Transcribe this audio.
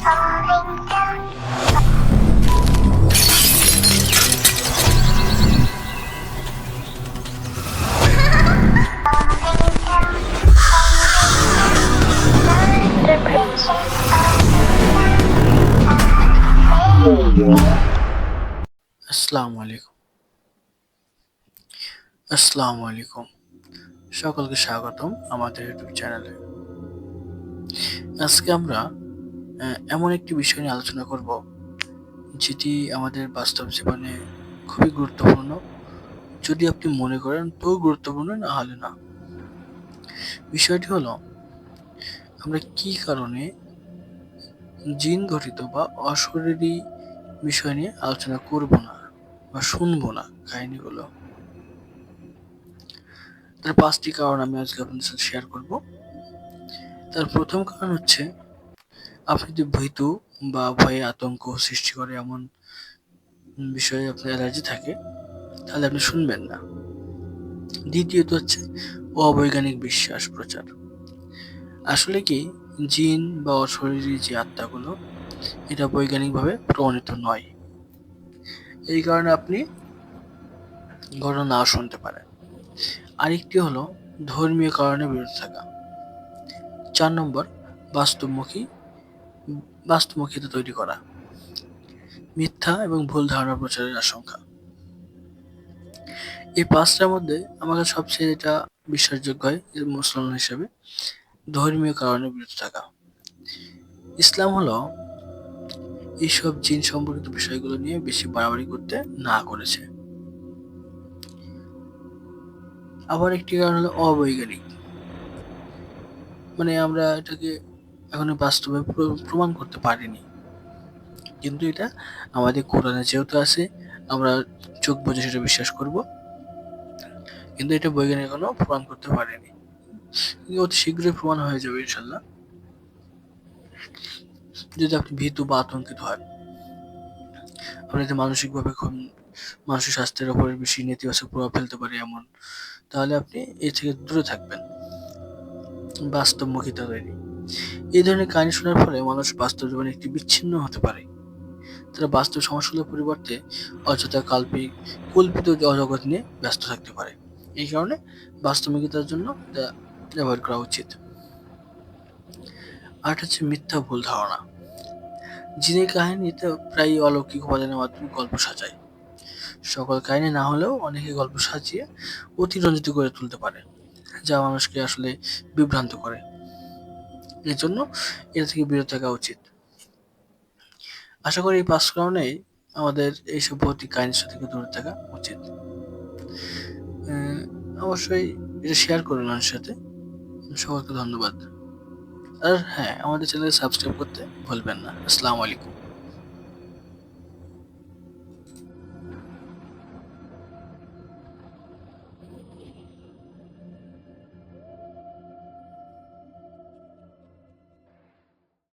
আসসালামু আলাইকুম। আসসালামু আলাইকুম। সকলকে স্বাগতম আমাদের ইউটিউব চ্যানেলে। আজকে আমরা এমন একটি বিষয় নিয়ে আলোচনা করব, যেটি আমাদের বাস্তব জীবনে খুবই গুরুত্বপূর্ণ। যদি আপনি মনে করেন তো গুরুত্বপূর্ণ, না হলে না। বিষয়টি হলো, আমরা কি কারণে জিন ঘটিত বা অশরীরী বিষয় নিয়ে আলোচনা করব না বা শুনবো না কাহিনীগুলো। তার 5টি কারণ আমি আজকে আপনাদের সাথে শেয়ার করব। তার প্রথম কারণ হচ্ছে, আপনি যদি ভীতু বা ভয়ে আতঙ্ক সৃষ্টি করে এমন বিষয়ে আপনার অ্যালার্জি থাকে, তাহলে আপনি শুনবেন না। দ্বিতীয়ত হচ্ছে অবৈজ্ঞানিক বিশ্বাস প্রচার। আসলে কি জিন বা অশরীরী যে আত্মাগুলো, এটা বৈজ্ঞানিকভাবে প্রমাণিত নয়। এই কারণে আপনি ঘটনা নাও শুনতে পারেন। আরেকটি হলো ধর্মীয় কারণে বিরত থাকা। 4 নম্বর, বাস্তবমুখিতা তৈরি করা। মিথ্যা এবং ভুল ধারণা প্রচারের আশঙ্কা। এই 5টার মধ্যে আমার কাছে সবচেয়ে যেটা বিশ্বাসযোগ্য হয় মুসলমান হিসেবে, ধর্মীয় কারণে বিরত থাকা। ইসলাম হলো এইসব জিন সম্পর্কিত বিষয়গুলো নিয়ে বেশি বাড়াবাড়ি করতে না করেছে। আবার একটি কারণ হলো অবৈজ্ঞানিক, মানে আমরা এটাকে এখনো বাস্তবে প্রমাণ করতে পারিনি, কিন্তু এটা আমাদের কোরআনে যেহেতু আছে, আমরা চোখ বুজে সেটা বিশ্বাস করব, কিন্তু এটা বৈজ্ঞানিক এখনো প্রমাণ করতে পারেনি। অতি শীঘ্রই প্রমাণ হয়ে যাবে ইনশাল্লাহ। যদি আপনি ভীতু বা আতঙ্কিত হন, আপনি যদি মানসিকভাবে মানসিক স্বাস্থ্যের উপর বেশি নেতিবাচক প্রভাব ফেলতে পারে এমন, তাহলে আপনি এ থেকে দূরে থাকবেন। বাস্তবমুখিতা তৈরি। এই ধরনের কাহিনী শোনার ফলে মানুষ বাস্তব জীবনে একটি বিচ্ছিন্ন হতে পারে। তারা বাস্তব সমস্যাগুলোর পরিবর্তে অযথা কল্পিত জগৎ নিয়ে ব্যস্ত থাকতে পারে। এই কারণে বাস্তবিকতার জন্য এটা ব্যবহার করা উচিত। আর হচ্ছে মিথ্যা ভুল ধারণা। জিনের কাহিনীতে প্রায় অলৌকিক উপাদানের মাধ্যমে গল্প সাজায়। সকল কাহিনী না হলেও অনেকে গল্প সাজিয়ে অতিরঞ্জিত করে তুলতে পারে, যা মানুষকে আসলে বিভ্রান্ত করে। এজন্য এটা থেকে বিরত থাকা উচিত। আশা করি এই 5 কারণেই আমাদের এইসব ভৌতিক কাহিনীর সাথে থেকে দূরে থাকা উচিত। অবশ্যই এটা শেয়ার করুন আমার সাথে। সকলকে ধন্যবাদ। আর হ্যাঁ, আমাদের চ্যানেল সাবস্ক্রাইব করতে ভুলবেন না। আসসালামু আলাইকুম।